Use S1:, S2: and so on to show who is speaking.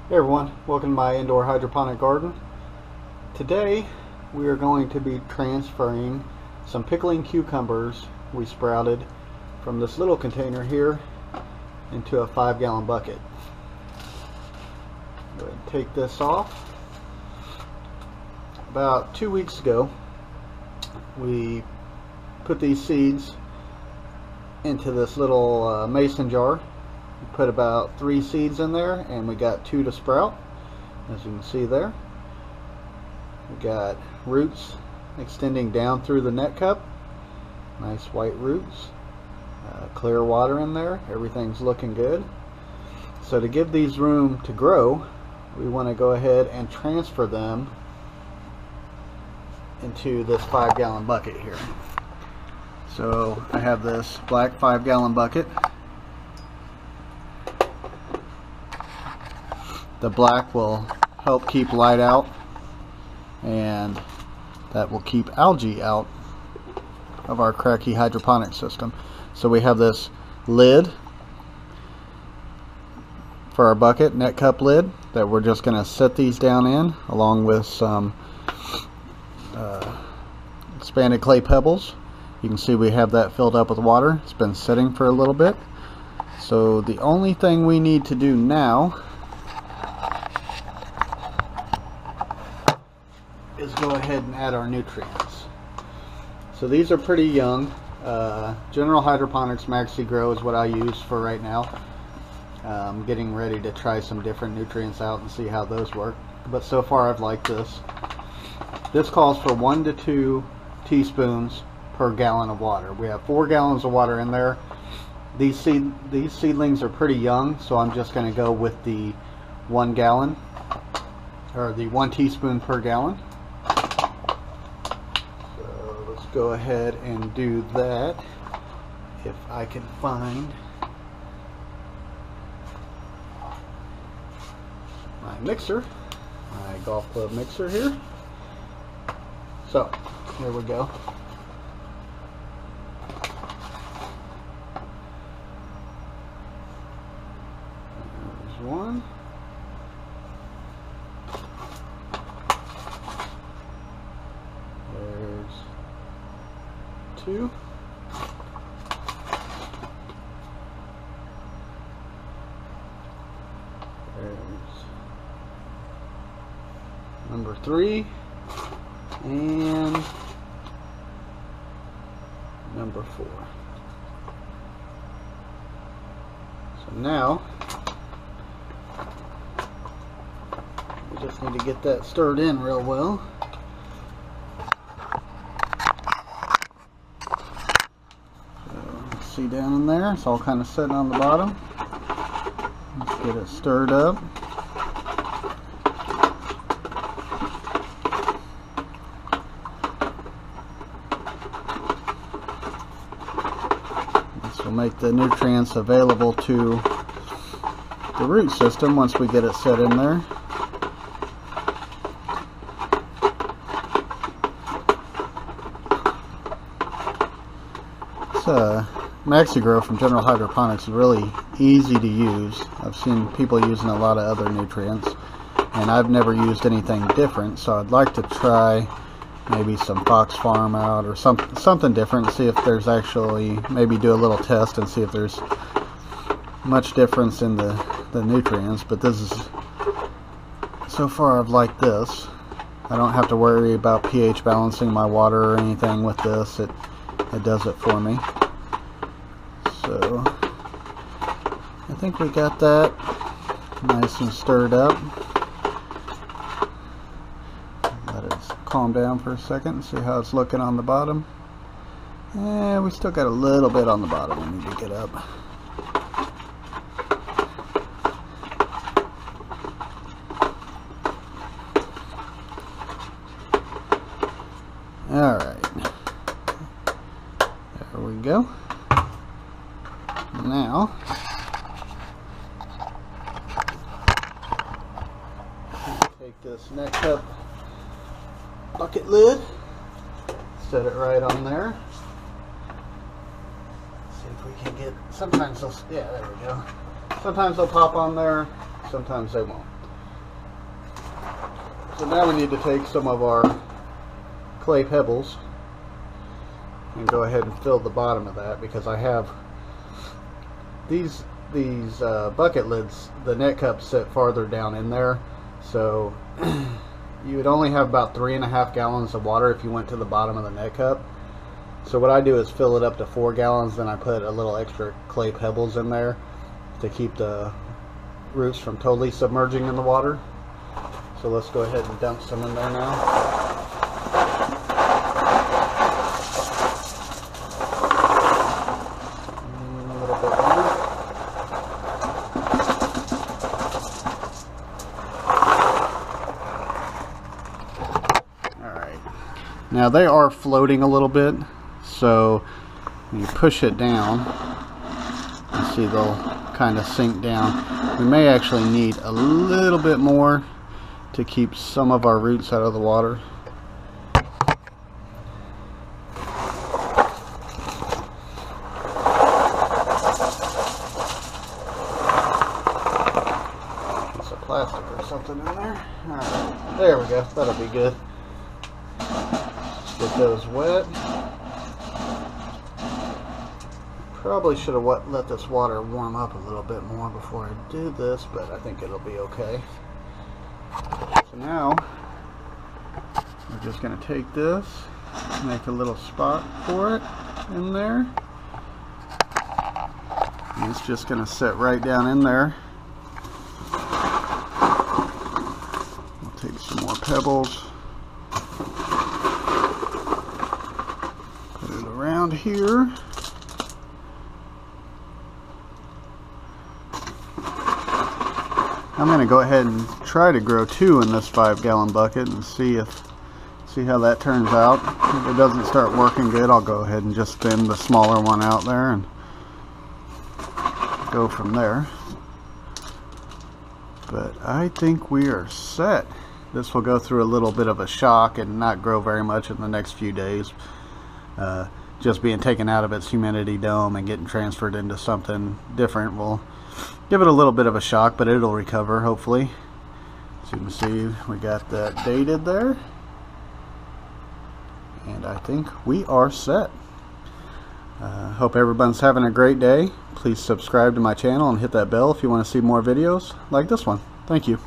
S1: Hey everyone, welcome to my indoor hydroponic garden. Today we are going to be transferring some pickling cucumbers we sprouted from this little container here into a 5-gallon bucket. Go ahead and take this off. About 2 weeks ago we put these seeds into this little mason jar. We put about 3 seeds in there and we got 2 to sprout, as you can see there. We got roots extending down through the net cup, nice white roots, clear water in there, everything's looking good. So to give these room to grow, we want to go ahead and transfer them into this 5-gallon bucket here. So I have this black 5-gallon bucket. The black will help keep light out, and that will keep algae out of our cracky hydroponic system. So we have this lid for our bucket, net cup lid, that we're just going to set these down in, along with some expanded clay pebbles. You can see we have that filled up with water. It's been sitting for a little bit. So the only thing we need to do now is go ahead and add our nutrients. So these are pretty young. General Hydroponics Maxi Grow is what I use for right now. I'm getting ready to try some different nutrients out and see how those work. But so far I've liked this. This calls for 1 to 2 teaspoons per gallon of water. We have 4 gallons of water in there. These seedlings are pretty young, so I'm just going to go with the 1 gallon, or the 1 teaspoon per gallon. Go ahead and do that if I can find my mixer, my golf club mixer here. So here we go. There's one. There's 2. There's number 3 and number 4. So now we just need to get that stirred in real well. See down in there, it's all kind of sitting on the bottom. Let's get it stirred up. This will make the nutrients available to the root system once we get it set in there. It's Maxi Grow from General Hydroponics is really easy to use. I've seen people using a lot of other nutrients, and I've never used anything different, so I'd like to try maybe some Fox Farm out or something different, see if there's actually, maybe do a little test and see if there's much difference in the nutrients. But this is, so far I've liked this. I don't have to worry about pH balancing my water or anything with this. It does it for me. So I think we got that nice and stirred up. Let it calm down for a second and see how it's looking on the bottom. And we still got a little bit on the bottom we need to get up. Alright, there we go. Now take this net cup bucket lid, set it right on there. See if we can get, sometimes they'll, yeah, there we go. Sometimes they'll pop on there, sometimes they won't. So now we need to take some of our clay pebbles and go ahead and fill the bottom of that, because I have these bucket lids, the net cups sit farther down in there, so you would only have about 3.5 gallons of water if you went to the bottom of the net cup. So what I do is fill it up to 4 gallons, then I put a little extra clay pebbles in there to keep the roots from totally submerging in the water. So let's go ahead and dump some in there now. Now they are floating a little bit, so when you push it down, you see they'll kind of sink down. We may actually need a little bit more to keep some of our roots out of the water. Piece of plastic or something in there. Alright, there we go, that'll be good. Get those wet. Probably should have let this water warm up a little bit more before I do this, but I think it'll be okay. So now we're just going to take this, make a little spot for it in there, and it's just going to sit right down in there. We'll take some more pebbles. Around here. I'm going to go ahead and try to grow 2 in this 5-gallon bucket and see how that turns out. If it doesn't start working good, I'll go ahead and just spin the smaller one out there and go from there. But I think we are set. This will go through a little bit of a shock and not grow very much in the next few days. Just being taken out of its humidity dome and getting transferred into something different will give it a little bit of a shock, but it'll recover hopefully. As you can see, we got that dated there, and I think we are set. Hope everyone's having a great day. Please subscribe to my channel and hit that bell if you want to see more videos like this one. Thank you.